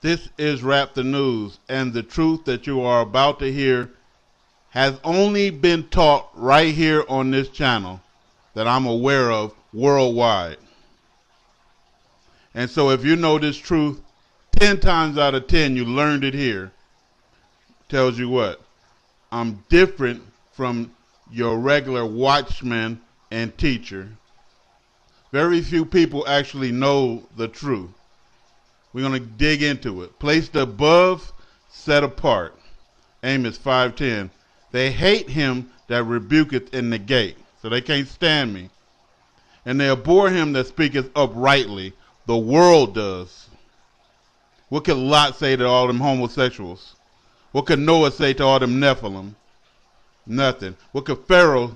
This is Rap the News, and the truth that you are about to hear has only been taught right here on this channel that I'm aware of worldwide. And so if you know this truth 10 times out of 10, you learned it here, tells you what? I'm different from your regular watchman and teacher. Very few people actually know the truth. We're going to dig into it. Placed above, set apart. Amos 5:10. They hate him that rebuketh in the gate. So they can't stand me. And they abhor him that speaketh uprightly. The world does. What could Lot say to all them homosexuals? What could Noah say to all them Nephilim? Nothing. What could Pharaoh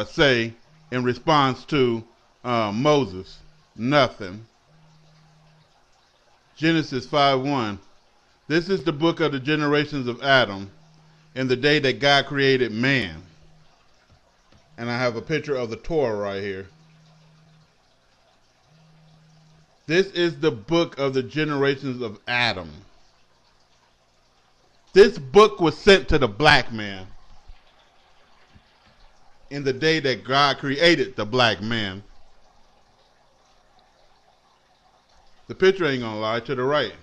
say in response to Moses? Nothing. Genesis 5:1. This is the book of the generations of Adam in the day that God created man. And I have a picture of the Torah right here. This is the book of the generations of Adam. This book was sent to the black man in the day that God created the black man. The picture ain't gonna lie, to the right.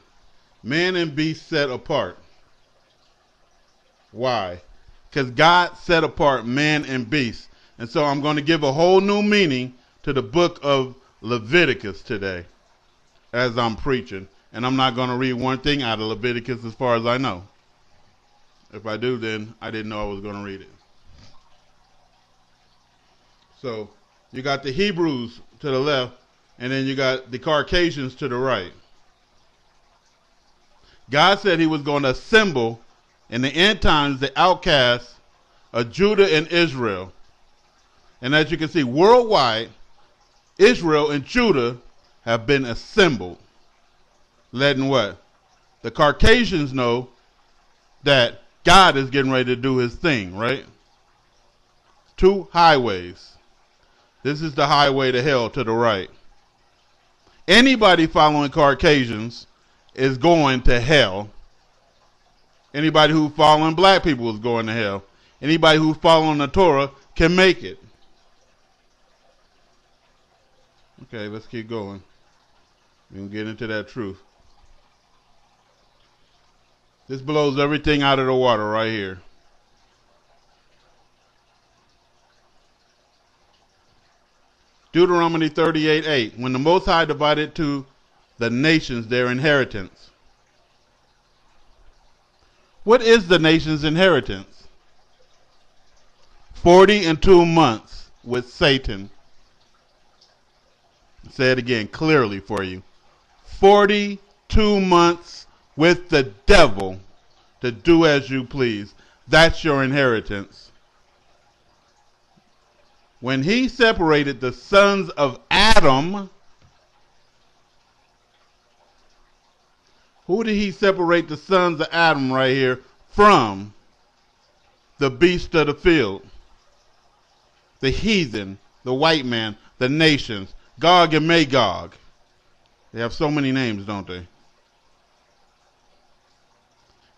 Man and beast set apart. Why? Because God set apart man and beast. And so I'm going to give a whole new meaning to the book of Leviticus today as I'm preaching. And I'm not going to read one thing out of Leviticus as far as I know. If I do, then I didn't know I was going to read it. So you got the Hebrews to the left, and then you got the Caucasians to the right. God said he was going to assemble in the end times the outcasts of Judah and Israel. And as you can see, worldwide, Israel and Judah have been assembled. Letting what? The Caucasians know that God is getting ready to do his thing, right? Two highways. This is the highway to hell to the right. Anybody following Caucasians is going to hell. Anybody who's following black people is going to hell. Anybody who's following the Torah can make it. Okay, let's keep going. We're going to get into that truth. This blows everything out of the water right here. Deuteronomy 38:8. When the Most High divided to the nations their inheritance. What is the nation's inheritance? 42 months with Satan. Say it again clearly for you. 42 months with the devil to do as you please. That's your inheritance. When he separated the sons of Adam, who did he separate the sons of Adam right here from? The beast of the field, the heathen, the white man, the nations, Gog and Magog. They have so many names, don't they?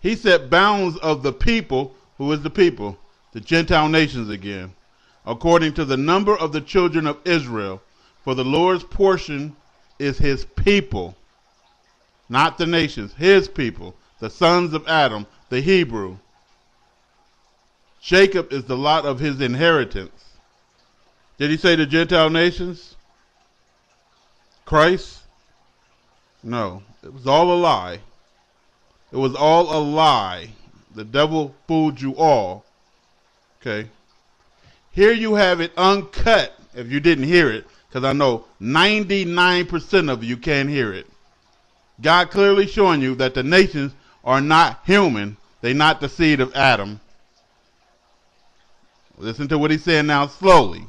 He set bounds of the people. Who is the people? The Gentile nations again. According to the number of the children of Israel. For the Lord's portion is his people. Not the nations, his people. The sons of Adam, the Hebrew. Jacob is the lot of his inheritance. Did he say the Gentile nations? Christ? No, it was all a lie. It was all a lie. The devil fooled you all. Okay. Here you have it uncut, if you didn't hear it, because I know 99% of you can't hear it. God clearly showing you that the nations are not human. They're not the seed of Adam. Listen to what he's saying now slowly.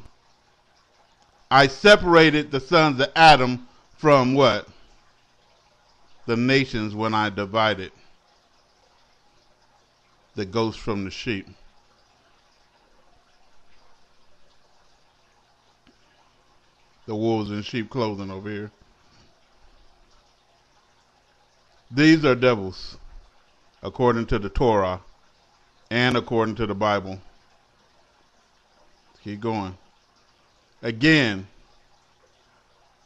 I separated the sons of Adam from what? The nations when I divided the goats from the sheep. The wolves in sheep clothing over here. These are devils, according to the Torah and according to the Bible. Keep going. Again,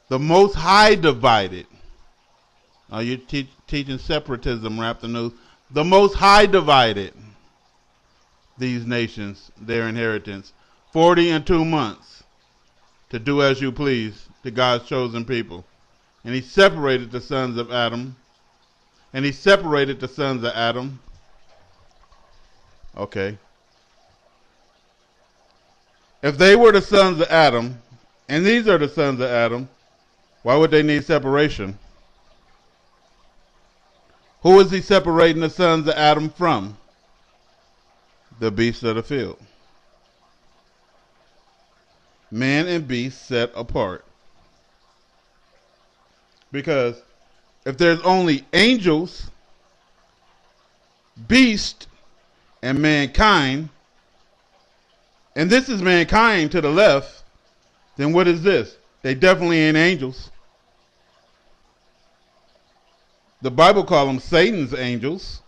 the Most High divided. Are you teaching separatism, Rap the News? The Most High divided these nations, their inheritance, 40 and 2 months, to do as you please to God's chosen people. And he separated the sons of Adam. Okay. If they were the sons of Adam, and these are the sons of Adam, why would they need separation? Who is he separating the sons of Adam from? The beasts of the field. Man and beast set apart. Because if there's only angels, beast, and mankind, and this is mankind to the left, then what is this? They definitely ain't angels. The Bible calls them Satan's angels.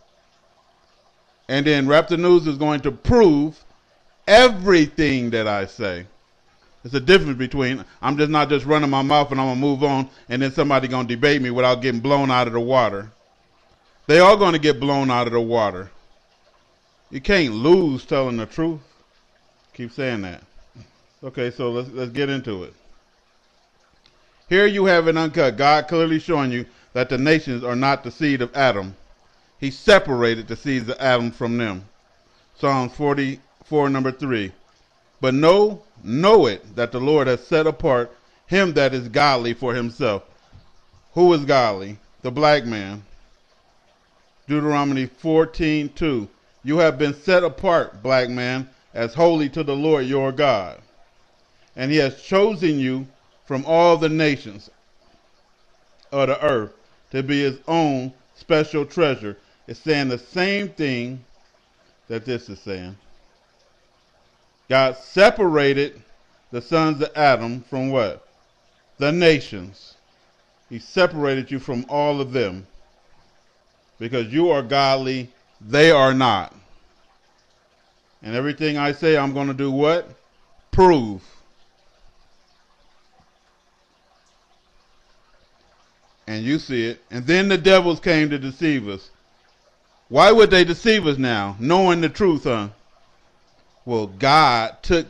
And then Raptor News is going to prove everything that I say. There's a difference between, I'm just not just running my mouth and I'm going to move on and then somebody going to debate me without getting blown out of the water. They are going to get blown out of the water. You can't lose telling the truth. Keep saying that. Okay, so let's get into it. Here you have it uncut. God clearly showing you that the nations are not the seed of Adam. He separated the seeds of Adam from them. Psalms 44, number 3. But know it, that the Lord has set apart him that is godly for himself. Who is godly? The black man. Deuteronomy 14:2. You have been set apart, black man, as holy to the Lord your God. And he has chosen you from all the nations of the earth to be his own special treasure. It's saying the same thing that this is saying. God separated the sons of Adam from what? The nations. He separated you from all of them. Because you are godly, they are not. And everything I say, I'm going to do what? Prove. And you see it. And then the devils came to deceive us. Why would they deceive us now, knowing the truth, huh? Well, God took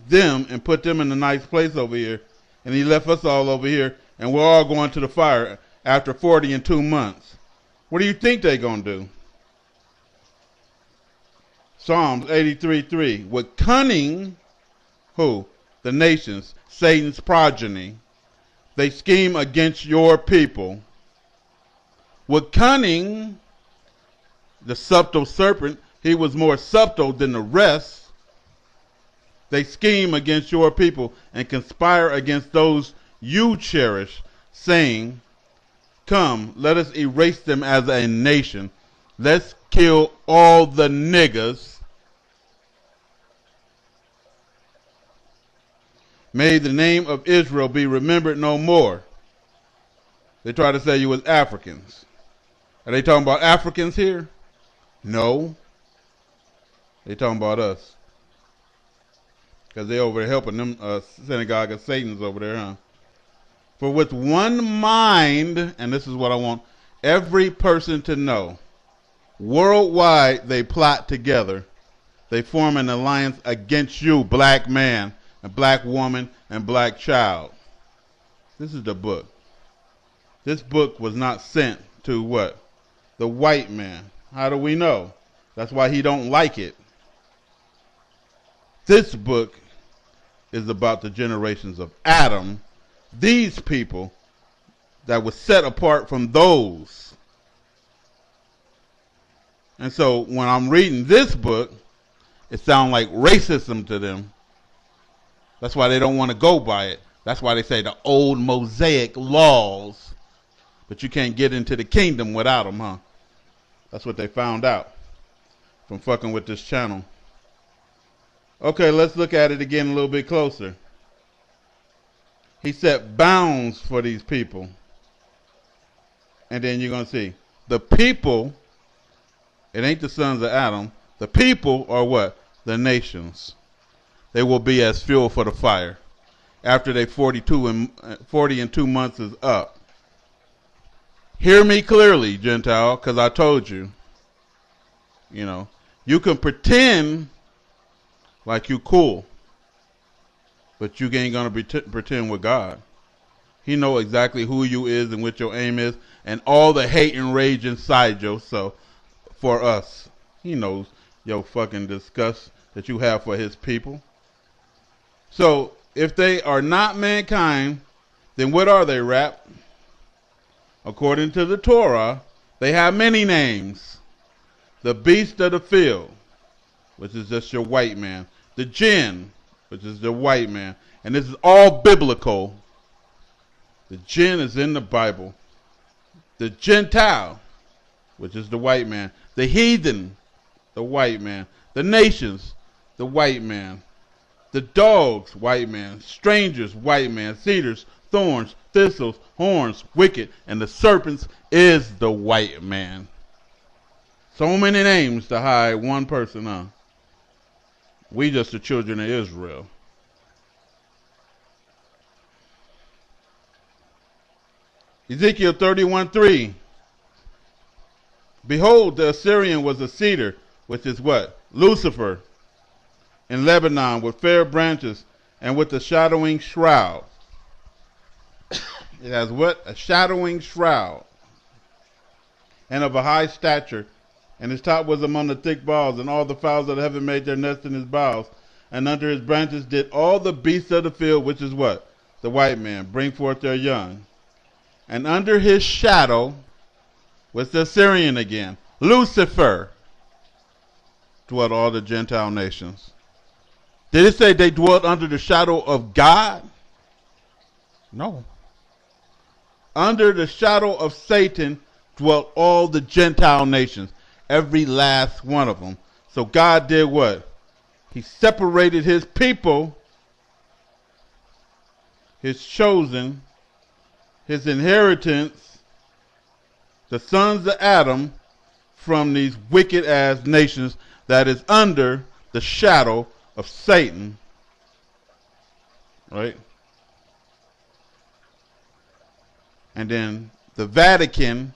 them and put them in a nice place over here, and he left us all over here, and we're all going to the fire after 40 and 2 months. What do you think they're going to do? Psalms 83:3. With cunning, who? The nations, Satan's progeny. They scheme against your people. With cunning, the subtle serpent, he was more subtle than the rest. They scheme against your people and conspire against those you cherish, saying, come, let us erase them as a nation. Let's kill all the niggas. May the name of Israel be remembered no more. They try to say you was Africans. Are they talking about Africans here? No. They talking about us. Because they over there helping them synagogue of Satan's over there, huh? For with one mind, and this is what I want every person to know, worldwide they plot together. They form an alliance against you, black man, and black woman, and black child. This is the book. This book was not sent to what? The white man. How do we know? That's why he don't like it. This book is about the generations of Adam, these people that were set apart from those. And so when I'm reading this book, it sounds like racism to them. That's why they don't want to go by it. That's why they say the old Mosaic laws. But you can't get into the kingdom without them, huh? That's what they found out from fucking with this channel. Okay, let's look at it again a little bit closer. He set bounds for these people. And then you're going to see. The people, it ain't the sons of Adam. The people are what? The nations. They will be as fuel for the fire after they 40 and 2 months is up. Hear me clearly, Gentile, because I told you. You know, you can pretend like you cool, but you ain't going to pretend with God. He know exactly who you is and what your aim is and all the hate and rage inside you. So for us, he knows your fucking disgust that you have for his people. So if they are not mankind, then what are they, Rap? According to the Torah, they have many names. The beast of the field, which is just your white man. The jinn, which is the white man. And this is all biblical. The jinn is in the Bible. The Gentile, which is the white man. The heathen, the white man. The nations, the white man. The dogs, white man. Strangers, white man. Cedars, thorns, thistles, horns, wicked. And the serpents is the white man. So many names to hide one person, huh? We just the children of Israel. Ezekiel 31:3. Behold, the Assyrian was a cedar, which is what? Lucifer, in Lebanon, with fair branches and with a shadowing shroud. It has what? A shadowing shroud. And of a high stature. And his top was among the thick boughs, and all the fowls of the heaven made their nest in his boughs. And under his branches did all the beasts of the field, which is what? The white man, bring forth their young. And under his shadow was the Assyrian again, Lucifer, dwelt all the Gentile nations. Did it say they dwelt under the shadow of God? No. Under the shadow of Satan dwelt all the Gentile nations. Every last one of them. So God did what? He separated his people, his chosen, his inheritance, the sons of Adam, from these wicked ass nations that is under the shadow of Satan. Right? And then the Vatican,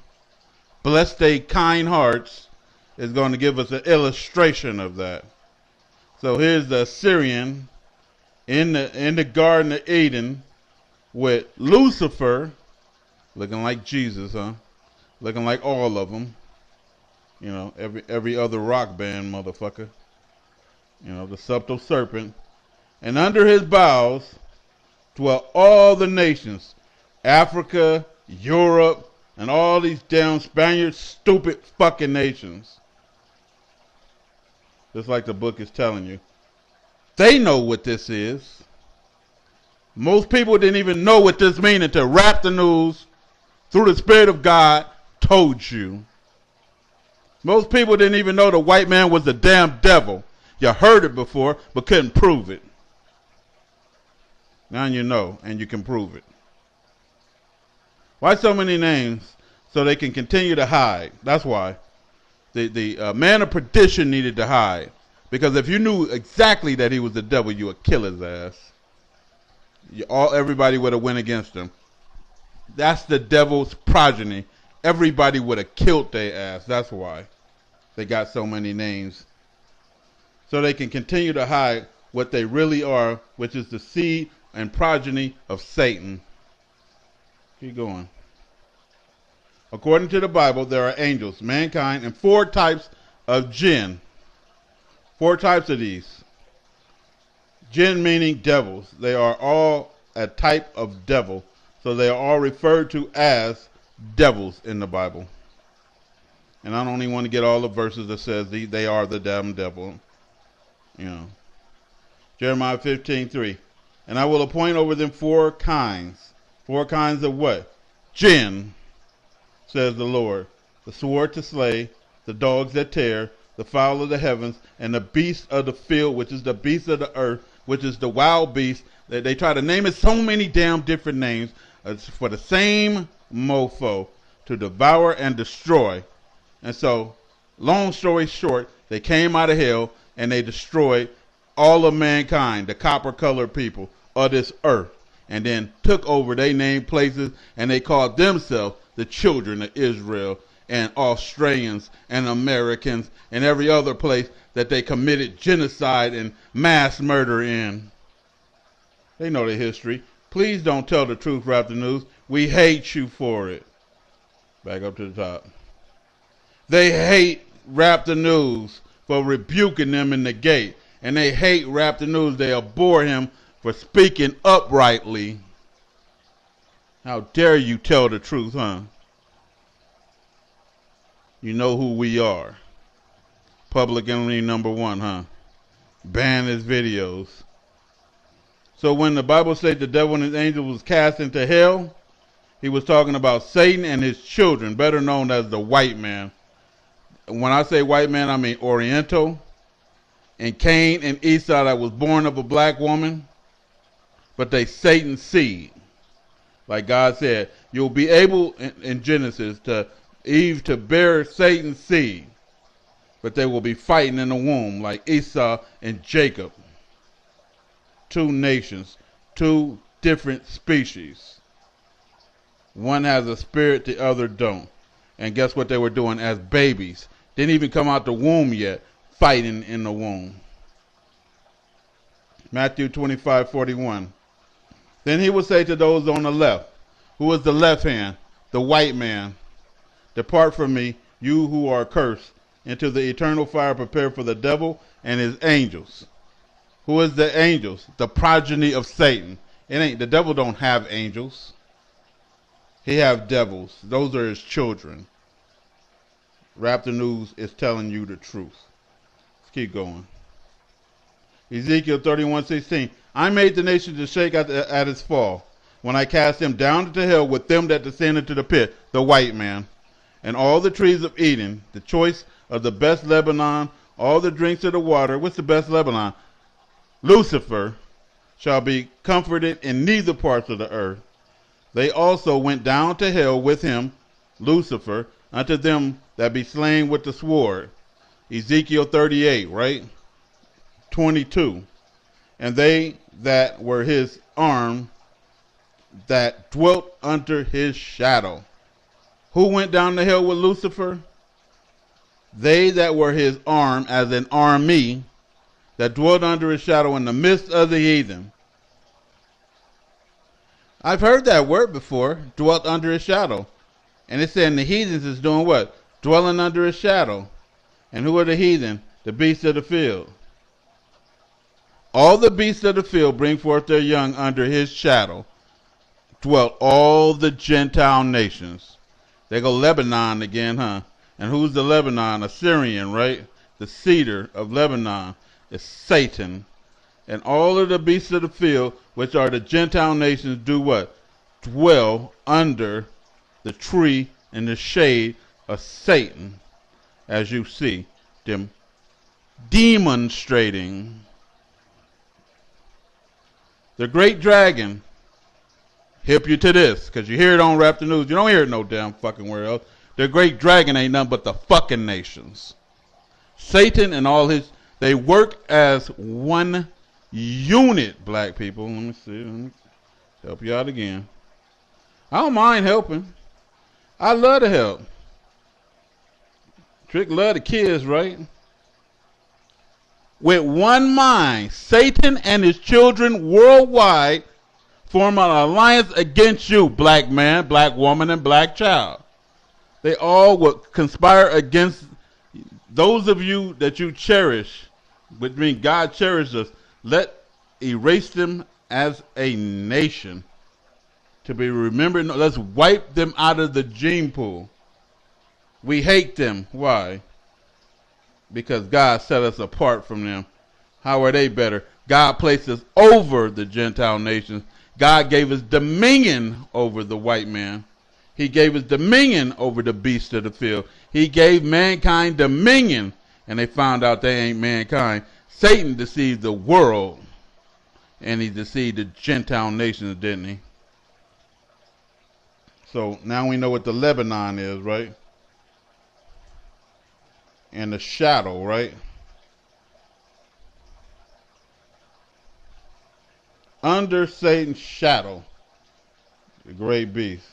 bless their kind hearts, is going to give us an illustration of that. So here's the Assyrian in the Garden of Eden with Lucifer, looking like Jesus, huh? Looking like all of them. You know, every other rock band motherfucker. You know, the subtle serpent. And under his boughs dwell all the nations. Africa, Europe, and all these damn Spaniards, stupid fucking nations. Just like the book is telling you. They know what this is. Most people didn't even know what this means until Rap the News, through the Spirit of God, told you. Most people didn't even know the white man was the damn devil. You heard it before, but couldn't prove it. Now you know, and you can prove it. Why so many names? So they can continue to hide. That's why. The man of perdition needed to hide. Because if you knew exactly that he was the devil, you would kill his ass. Everybody would have went against him. That's the devil's progeny. Everybody would have killed their ass. That's why they got so many names. So they can continue to hide what they really are, which is the seed and progeny of Satan. Keep going. According to the Bible, there are angels, mankind, and 4 types of jinn. 4 types of these. Jinn meaning devils. They are all a type of devil. So they are all referred to as devils in the Bible. And I don't even want to get all the verses that says they are the damn devil. You know. Jeremiah 15:3. And I will appoint over them 4 kinds. 4 kinds of what? Jinn, says the Lord. The sword to slay, the dogs that tear, the fowl of the heavens, and the beast of the field, which is the beast of the earth, which is the wild beast. They try to name it so many damn different names for the same mofo. to devour and destroy. And so, long story short, they came out of hell and they destroyed all of mankind, the copper-colored people of this earth, and then took over. They named places and they called themselves the children of Israel, and Australians and Americans and every other place that they committed genocide and mass murder in. They know the history. Please don't tell the truth, Rap the News. We hate you for it. Back up to the top. They hate Rap the News for rebuking them in the gate. And they hate Rap the News. They abhor him for speaking uprightly. How dare you tell the truth, huh? You know who we are. Public enemy number one, huh? Ban his videos. So when the Bible says the devil and his angels was cast into hell, he was talking about Satan and his children, better known as the white man. When I say white man, I mean Oriental. And Cain and Esau that was born of a black woman, but they Satan's seed. Like God said, you'll be able in Genesis to Eve to bear Satan's seed, but they will be fighting in the womb like Esau and Jacob. Two nations, two different species. One has a spirit, the other don't. And guess what they were doing as babies? Didn't even come out the womb yet, fighting in the womb. Matthew 25:41. Then he will say to those on the left, who is the left hand, the white man, depart from me, you who are cursed, into the eternal fire prepared for the devil and his angels. Who is the angels? The progeny of Satan. It ain't, the devil don't have angels. He have devils. Those are his children. Rap the News is telling you the truth. Let's keep going. Ezekiel 31:16. I made the nation to shake at its fall, when I cast them down into hell with them that descended to the pit, the white man. And all the trees of Eden, the choice of the best Lebanon, all the drinks of the water. What's the best Lebanon? Lucifer, shall be comforted in neither parts of the earth. They also went down to hell with him, Lucifer, unto them that be slain with the sword. Ezekiel 38, right? 22. And they that were his arm, that dwelt under his shadow. Who went down to hell with Lucifer? They that were his arm, as an army, that dwelt under his shadow in the midst of the heathen. I've heard that word before, dwelt under his shadow. And it said the heathens is doing what? Dwelling under his shadow. And who are the heathen? The beasts of the field. All the beasts of the field bring forth their young under his shadow. Dwelt all the Gentile nations. They go Lebanon again, huh? And who's the Lebanon? Assyrian, right? The cedar of Lebanon is Satan. And all of the beasts of the field, which are the Gentile nations, do what? Dwell under the tree in the shade of Satan, as you see them demonstrating. The great dragon, hip you to this, because you hear it on Rap the News. You don't hear it no damn fucking where else. The great dragon ain't nothing but the fucking nations. Satan and all his, they work as one unit, black people. Let me see. Let me help you out again. I don't mind helping. I love to help. Trick love the kids, right? With one mind, Satan and his children worldwide form an alliance against you, black man, black woman, and black child. They all would conspire against those of you that you cherish, which means God cherishes us. Let erase them as a nation to be remembered. Let's wipe them out of the gene pool. We hate them. Why? Because God set us apart from them. How are they better? God placed us over the Gentile nations. God gave us dominion over the white man. He gave us dominion over the beasts of the field. He gave mankind dominion, and they found out they ain't mankind. Satan deceived the world, and he deceived the Gentile nations, didn't he? So now we know what the Lebanon is, right? And the shadow, right? Under Satan's shadow, the great beast.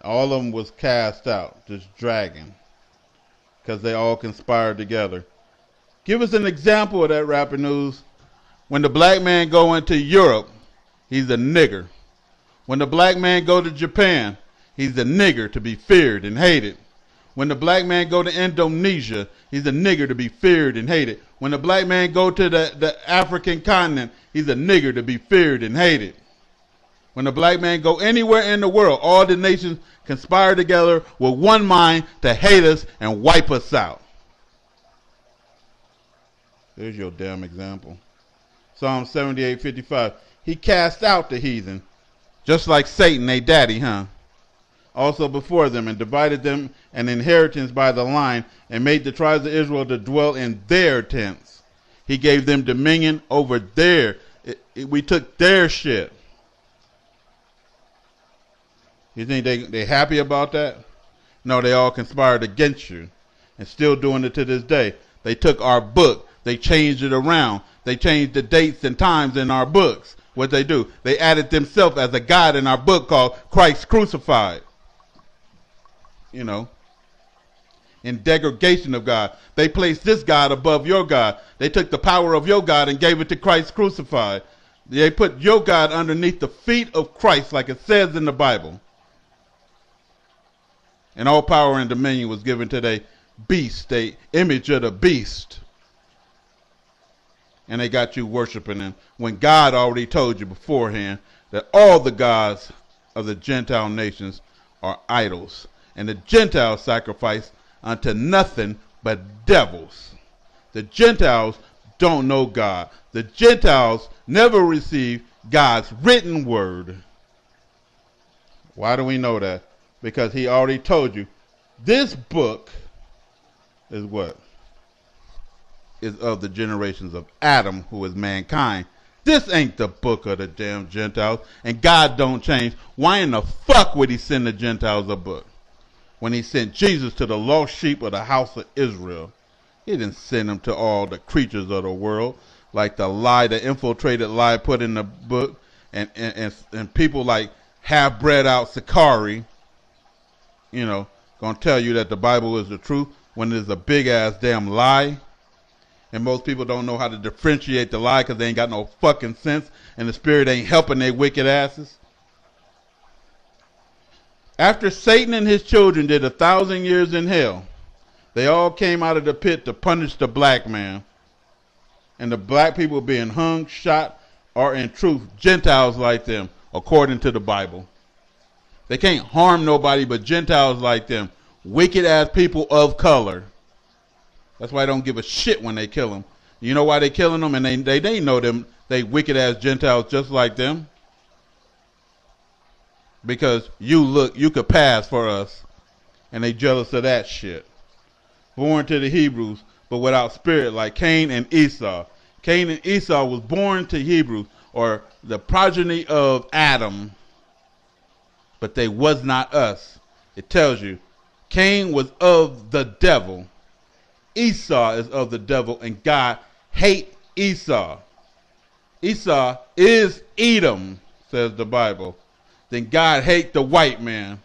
All of them was cast out, this dragon, because they all conspired together. Give us an example of that, Rapper News. When the black man go into Europe, he's a nigger. When the black man go to Japan, he's a nigger to be feared and hated. When the black man go to Indonesia, he's a nigger to be feared and hated. When the black man go to the African continent, he's a nigger to be feared and hated. When the black man go anywhere in the world, all the nations conspire together with one mind to hate us and wipe us out. There's your damn example. Psalm 78:55. He cast out the heathen, just like Satan, they daddy, huh? Also before them, and divided them an inheritance by the line, and made the tribes of Israel to dwell in their tents. He gave them dominion over we took their shit. You think they happy about that? No, they all conspired against you, and still doing it to this day. They took our book, they changed it around, they changed the dates and times in our books. What they do? They added themselves as a God in our book called Christ Crucified. You know, in degradation of God. They placed this God above your God. They took the power of your God and gave it to Christ crucified. They put your God underneath the feet of Christ, like it says in the Bible. And all power and dominion was given to the beast, the image of the beast. And they got you worshiping him when God already told you beforehand that all the gods of the Gentile nations are idols. And the Gentiles sacrifice unto nothing but devils. The Gentiles don't know God. The Gentiles never receive God's written word. Why do we know that? Because he already told you this book is what? Is of the generations of Adam, who is mankind. This ain't the book of the damn Gentiles, and God don't change. Why in the fuck would he send the Gentiles a book? When he sent Jesus to the lost sheep of the house of Israel, he didn't send them to all the creatures of the world, like the lie, the infiltrated lie put in the book, and people like half-bred out Sakari, you know, gonna tell you that the Bible is the truth when it's a big-ass damn lie. And most people don't know how to differentiate the lie because they ain't got no fucking sense, and the Spirit ain't helping their wicked asses. After Satan and his children did 1,000 years in hell, they all came out of the pit to punish the black man. And the black people being hung, shot, are in truth Gentiles like them, according to the Bible. They can't harm nobody but Gentiles like them, wicked ass people of color. That's why they don't give a shit when they kill them. You know why they killing them? And they know them, they wicked ass Gentiles just like them. Because you could pass for us. And they jealous of that shit. Born to the Hebrews, but without spirit, like Cain and Esau. Cain and Esau was born to Hebrews, or the progeny of Adam, but they was not us. It tells you, Cain was of the devil. Esau is of the devil, and God hate Esau. Esau is Edom, says the Bible. Then God hate the white man.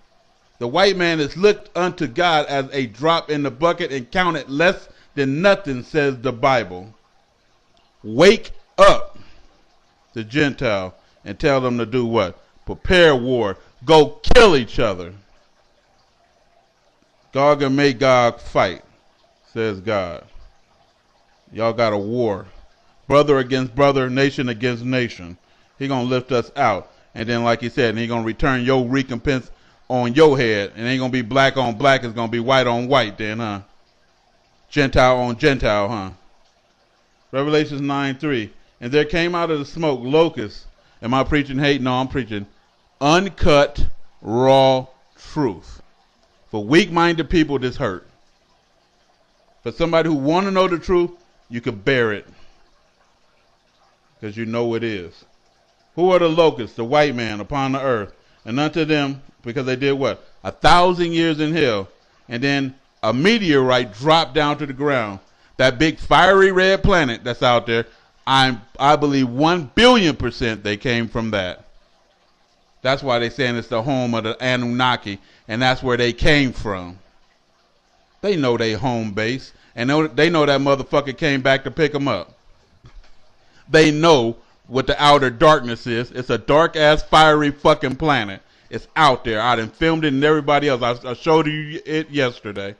The white man is looked unto God as a drop in the bucket and counted less than nothing, says the Bible. Wake up, the Gentile, and tell them to do what? Prepare war. Go kill each other. Gog and Magog fight, says God. Y'all got a war. Brother against brother, nation against nation. He gonna lift us out. And then, like he said, he gonna return your recompense on your head. It ain't gonna be black on black. It's gonna be white on white then, huh? Gentile on Gentile, huh? Revelations 9:3. And there came out of the smoke locusts. Am I preaching hate? No, I'm preaching uncut, raw truth. For weak-minded people, this hurt. For somebody who want to know the truth, you can bear it. Because you know it is. Who are the locusts, the white man upon the earth? And unto them, because they did what? 1,000 years in hell. And then a meteorite dropped down to the ground. That big fiery red planet that's out there, I believe 1,000,000,000% they came from that. That's why they're saying it's the home of the Anunnaki, and that's where they came from. They know they home base, and they know that motherfucker came back to pick them up. They know what the outer darkness is. It's a dark-ass, fiery fucking planet. It's out there. I done filmed it and everybody else. I showed you it yesterday.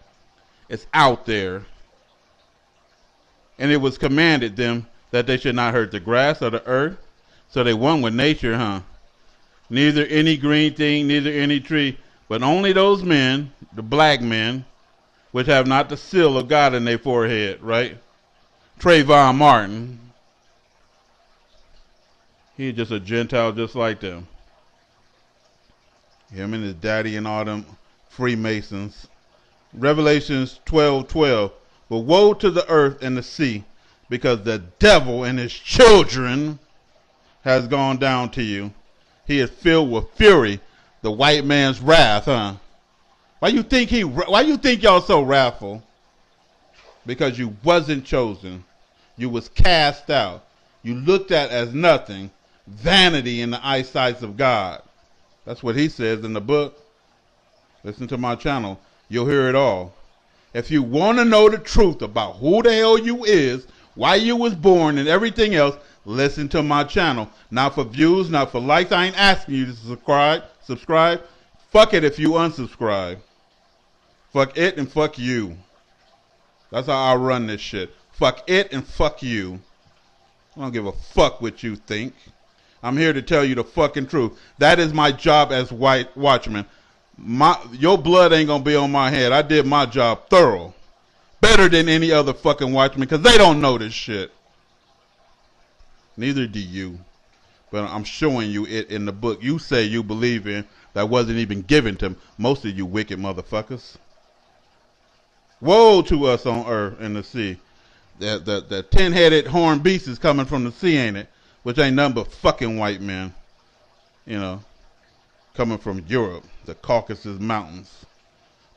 It's out there. And it was commanded them that they should not hurt the grass or the earth. So they one with nature, huh? Neither any green thing, neither any tree, but only those men, the black men, which have not the seal of God in their forehead, right? Trayvon Martin. He's just a Gentile just like them. Him and his daddy and all them Freemasons. Revelations 12:12. But woe to the earth and the sea, because the devil and his children has gone down to you. He is filled with fury, the white man's wrath, huh? Why you think y'all so wrathful? Because you wasn't chosen. You was cast out. You looked at as nothing, vanity in the eyesight of God. That's what he says in the book. Listen to my channel. You'll hear it all. If you want to know the truth about who the hell you is, why you was born, and everything else, listen to my channel. Not for views, not for likes. I ain't asking you to subscribe. Fuck it if you unsubscribe. Fuck it and fuck you. That's how I run this shit. Fuck it and fuck you. I don't give a fuck what you think. I'm here to tell you the fucking truth. That is my job as white watchman. Your blood ain't gonna be on my head. I did my job thorough. Better than any other fucking watchman, because they don't know this shit. Neither do you. But I'm showing you it in the book you say you believe in that wasn't even given to most of you wicked motherfuckers. Woe to us on earth and the sea. The 10-headed horned beast is coming from the sea, ain't it? Which ain't nothing but fucking white men. You know, coming from Europe, the Caucasus Mountains.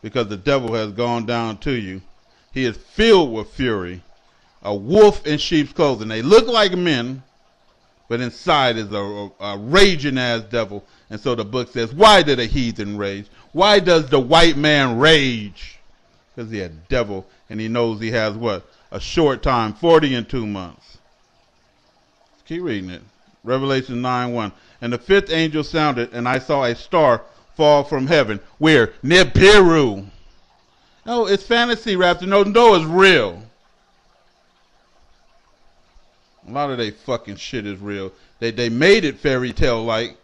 Because the devil has gone down to you. He is filled with fury. A wolf in sheep's clothing. They look like men, but inside is a raging ass devil. And so the book says, why did a heathen rage? Why does the white man rage? Because he a devil, and he knows he has what? A short time, 40 and 2 months. Let's keep reading it. Revelation 9:1. And the fifth angel sounded, and I saw a star fall from heaven. Where? Nibiru. No, it's fantasy, Raptor. No, it's real. A lot of they fucking shit is real. They made it fairy tale like,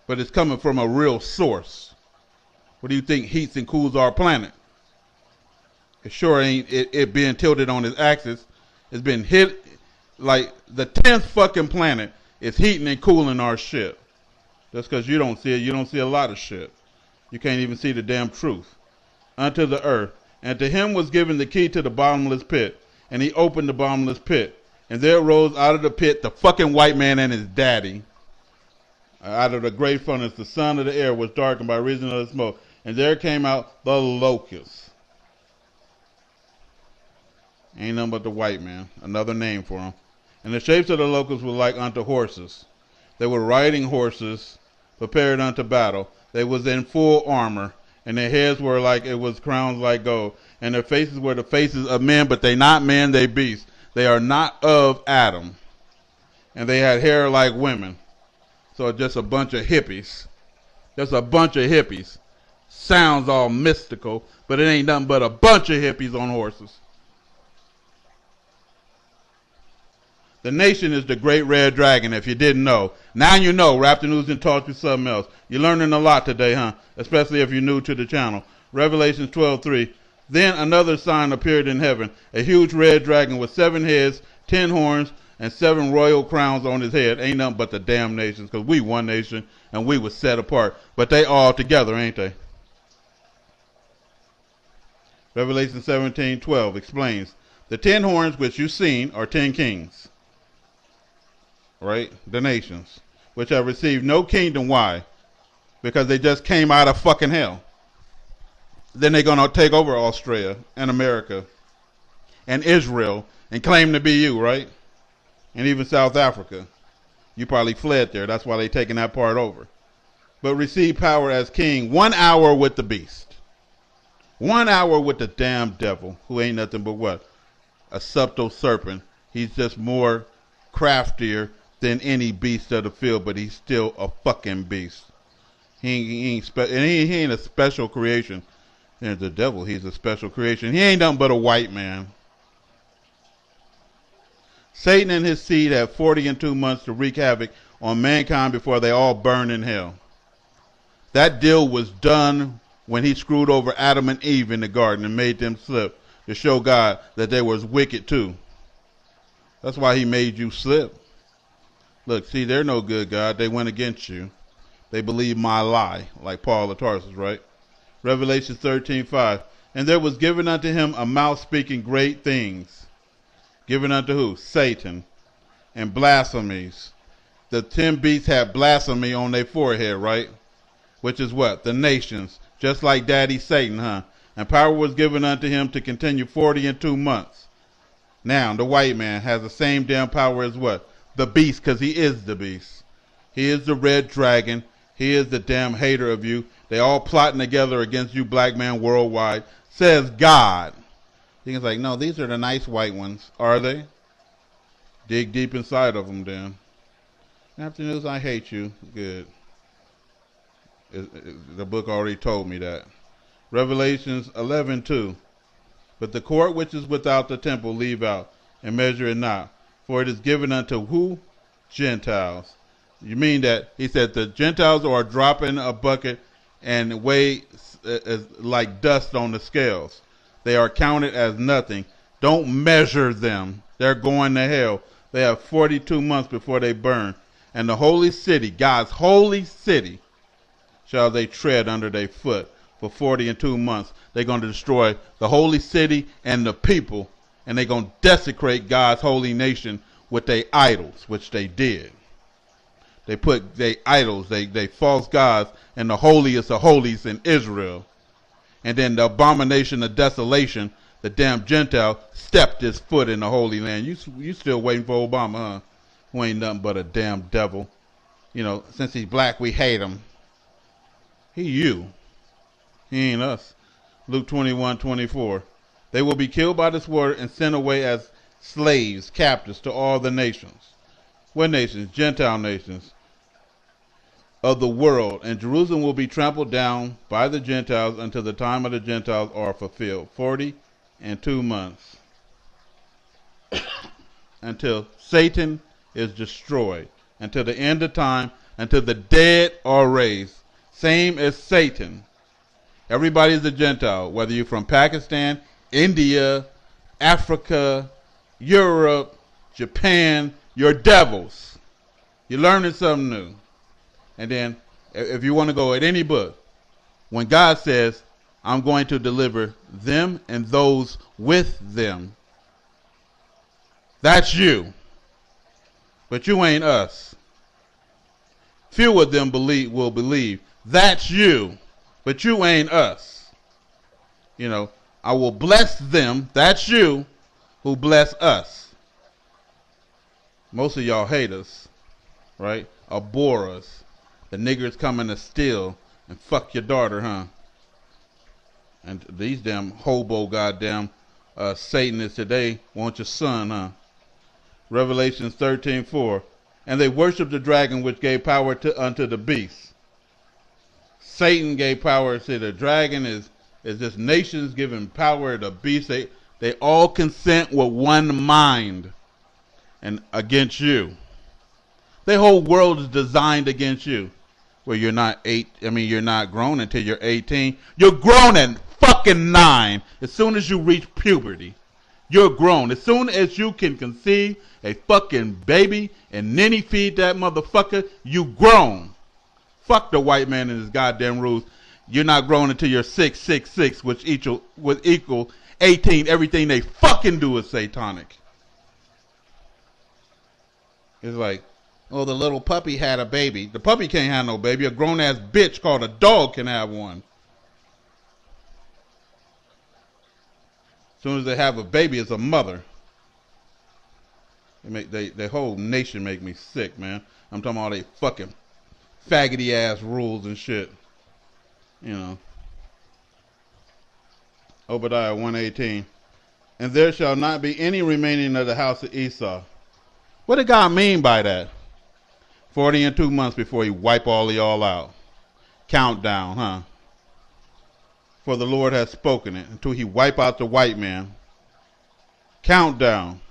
but it's coming from a real source. What do you think heats and cools our planet? It sure ain't it being tilted on its axis. It's been hit like the 10th fucking planet is heating and cooling our shit. Just because you don't see it, you don't see a lot of shit. You can't even see the damn truth. Unto the earth. And to him was given the key to the bottomless pit. And he opened the bottomless pit. And there rose out of the pit the fucking white man and his daddy. Out of the great furnace, the sun of the air was darkened by reason of the smoke. And there came out the locusts. Ain't nothing but the white man. Another name for him. And the shapes of the locusts were like unto horses. They were riding horses, prepared unto battle. They was in full armor. And their heads were like, it was crowns like gold. And their faces were the faces of men, but they not men, they beasts. They are not of Adam. And they had hair like women. So just a bunch of hippies. Just a bunch of hippies. Sounds all mystical, but it ain't nothing but a bunch of hippies on horses. The nation is the great red dragon, if you didn't know. Now you know. Raptor News and taught you something else. You're learning a lot today, huh? Especially if you're new to the channel. Revelation 12:3. Then another sign appeared in heaven, a huge red dragon with 7 heads, 10 horns, and 7 royal crowns on his head. Ain't nothing but the damn nations, because we one nation, and we was set apart. But they all together, ain't they? Revelation 17:12 explains, the 10 horns which you've seen are 10 kings. Right? The nations, which have received no kingdom. Why? because they just came out of fucking hell. Then they're going to take over Australia and America and Israel and claim to be you, right? And even South Africa. You probably fled there. That's why they're taking that part over. But receive power as king 1 hour with the beast. 1 hour with the damn devil, who ain't nothing but what? A subtle serpent. He's just more craftier than any beast of the field, but he's still a fucking beast. He ain't a special creation. There's the devil. He's a special creation. He ain't nothing but a white man. Satan and his seed have 40 and 2 months to wreak havoc on mankind before they all burn in hell. That deal was done when he screwed over Adam and Eve in the garden and made them slip to show God that they was wicked too. That's why he made you slip. Look, see, they're no good, God. They went against you. They believe my lie, like Paul of Tarsus, right? Revelation 13:5. And there was given unto him a mouth speaking great things. Given unto who? Satan. And blasphemies. The 10 beasts had blasphemy on their forehead, right? Which is what? The nations. Just like Daddy Satan, huh? And power was given unto him to continue 40 and 2 months. Now, the white man has the same damn power as what? The beast, because he is the beast. He is the red dragon. He is the damn hater of you. They all plotting together against you, black man, worldwide. Says God. He's like, no, these are the nice white ones. Are they? Dig deep inside of them, then. After news, I hate you. Good. The book already told me that. Revelations 11:2. But the court which is without the temple leave out, and measure it not. For it is given unto who? Gentiles. You mean that, he said, the Gentiles are dropping a bucket and weigh like dust on the scales. They are counted as nothing. Don't measure them. They're going to hell. They have 42 months before they burn. And the holy city, God's holy city, shall they tread under their foot for 40 and 2 months. They're going to destroy the holy city and the people, and they're going to desecrate God's holy nation with their idols, which they did. They put their idols, they false gods, in the holiest of holies in Israel. And then the abomination of desolation, the damn Gentile, stepped his foot in the Holy Land. You still waiting for Obama, huh? Who ain't nothing but a damn devil. You know, since he's black, we hate him. He you. He ain't us. Luke 21:24. They will be killed by the sword and sent away as slaves, captives to all the nations. What nations? Gentile nations of the world. And Jerusalem will be trampled down by the Gentiles until the time of the Gentiles are fulfilled. 40 and 2 months. Until Satan is destroyed. Until the end of time. Until the dead are raised. Same as Satan. Everybody is a Gentile. Whether you're from Pakistan, India, Africa, Europe, Japan, you're devils. You're learning something new. And then, if you want to go at any book, when God says, I'm going to deliver them and those with them, that's you. But you ain't us. Few of them will believe. That's you. But you ain't us. You know, I will bless them, that's you, who bless us. Most of y'all hate us, right? Abhor us. The niggers coming to steal and fuck your daughter, huh? And these damn hobo goddamn Satanists today want your son, huh? Revelations 13:4. And they worship the dragon which gave power unto the beast. Satan gave power. See, the dragon is this nations giving power to the beast. They all consent with one mind and against you. The whole world is designed against you. Well, you're not grown until you're 18. You're grown at fucking 9. As soon as you reach puberty, you're grown. As soon as you can conceive a fucking baby and ninny feed that motherfucker, you grown. Fuck the white man and his goddamn rules. You're not grown until you're 666, which equal 18. Everything they fucking do is satanic. It's like, Oh, the little puppy had a baby. The puppy can't have no baby. A grown-ass bitch called a dog can have one. As soon as they have a baby, it's a mother. The whole nation make me sick, man. I'm talking about all they fucking faggoty ass rules and shit. You know. Obadiah 1:18. And there shall not be any remaining of the house of Esau. What did God mean by that? 40 and 2 months before he wipe all of y'all out. Countdown, huh? For the Lord has spoken it. Until he wipe out the white man. Countdown.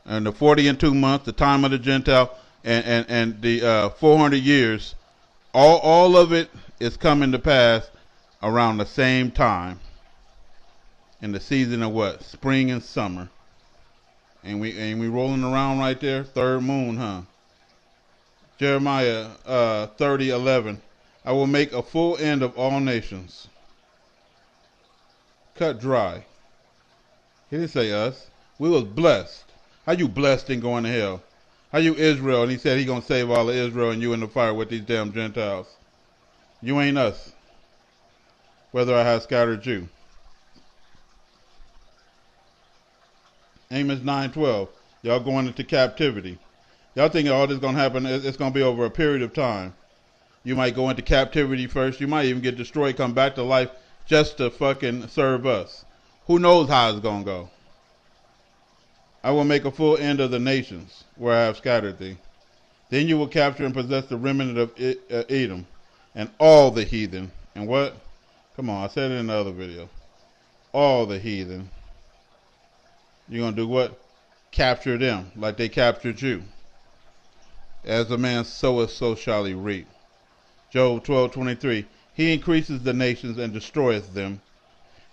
And the 40 and 2 months, the time of the Gentile, and the 400 years, all of it is coming to pass around the same time. In the season of what? Spring and summer. And we rolling around right there. Third moon, huh? Jeremiah 30:11. I will make a full end of all nations. Cut dry. He didn't say us. We was blessed. How you blessed and going to hell? How you Israel? And he said he gonna save all of Israel and you in the fire with these damn Gentiles. You ain't us. Whether I have scattered you. Amos 9:12. Y'all going into captivity. Y'all think all this going to happen, it's going to be over a period of time. You might go into captivity first. You might even get destroyed, come back to life just to fucking serve us. Who knows how it's going to go. I will make a full end of the nations where I have scattered thee. Then you will capture and possess the remnant of Edom and all the heathen. And what? Come on, I said it in the other video. All the heathen. You're going to do what? Capture them like they captured you. As a man soweth, so shall he reap. Job 12:23. He increases the nations and destroyeth them.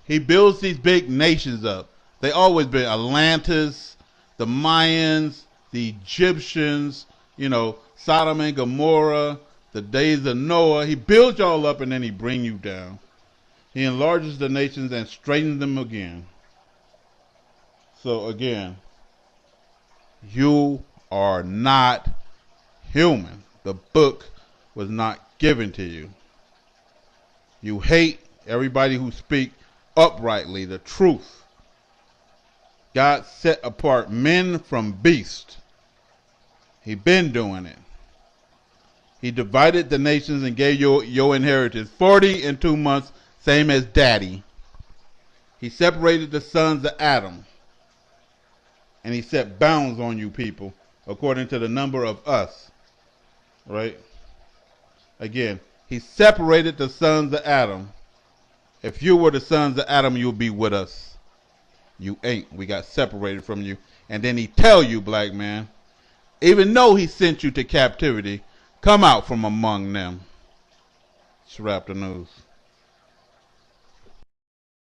He builds these big nations up. They always been Atlantis, the Mayans, the Egyptians, Sodom and Gomorrah, the days of Noah. He builds y'all up and then he bring you down. He enlarges the nations and straightens them again. So again, you are not human. The book was not given to you. You hate everybody who speak uprightly, the truth. God set apart men from beasts. He been doing it. He divided the nations and gave you your inheritance. 40 and 2 months, same as daddy. He separated the sons of Adam. And he set bounds on you people according to the number of us. Right? Again, he separated the sons of Adam. If you were the sons of Adam, you'll be with us. You ain't. We got separated from you. And then he tell you, black man, even though he sent you to captivity, come out from among them. Let's wrap the news.